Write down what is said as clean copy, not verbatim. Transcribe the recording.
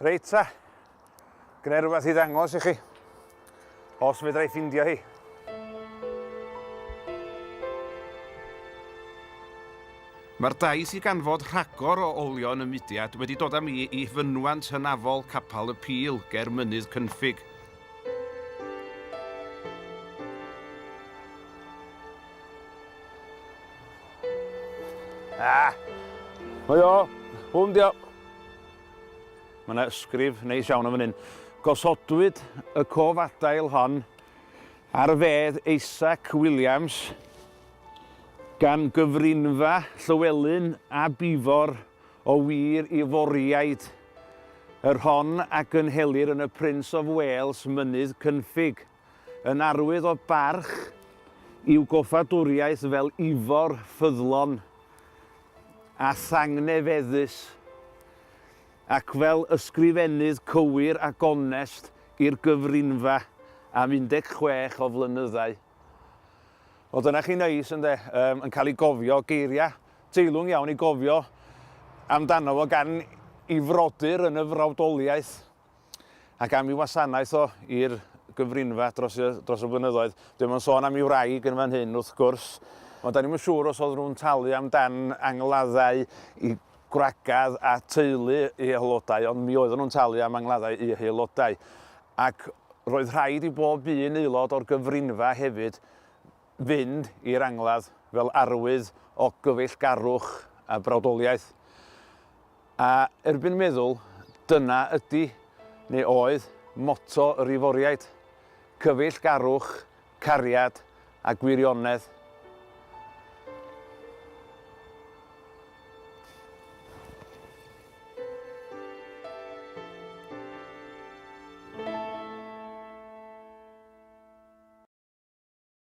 Reit ta, gwneud rhywbeth i ddangos i chi, os fedra i ffindio hi. Mae'r daith i ganfod rhagor o olio yn y mudiad wedi dod â mi i fynwant hynafol capal y Pîl ger mynydd Cynffig. Mae o, hwn dio. Mae yna ysgrif neis iawn yn fan hyn. Gosodwyd y cofadail hon ar fedd Isaac Williams gan gyfrinfa Llywelyn a Bifor o wir Iforiaid. Yr hon ac yn helir yn y Prince of Wales mynydd Cynffig. Yn arwydd o barch i'w goffadwriaeth fel Ifor ffyddlon a thangnefeddus, ac fel ysgrifennydd cywir a gonest i'r gyfrinfa am 16 o flynyddau. O dyna chi neis ynde, yn cael ei gofio geiriau teilwng iawn i gofio amdano fo gan ei frodyr yn y frawdoliaeth ac am ei wasanaeth o i'r gyfrinfa dros y blynyddoedd. Dwi'n yn sôn am ei wraig yn fan hyn wrth gwrs, ond da ni'n siŵr os oedd nhw'n talu amdan angladdau i gwragedd a teulu i aelodau, ond mi oedden nhw'n talu am angladdau i aelodau. Ac roedd rhaid i bob un aelod o'r gyfrinfa hefyd fynd i'r angladd fel arwydd o gyfeillgarwch a brawdoliaeth. A erbyn meddwl, dyna ydy, neu oedd, motto yr Iforiaid. Cyfeillgarwch, Cariad a Gwirionedd.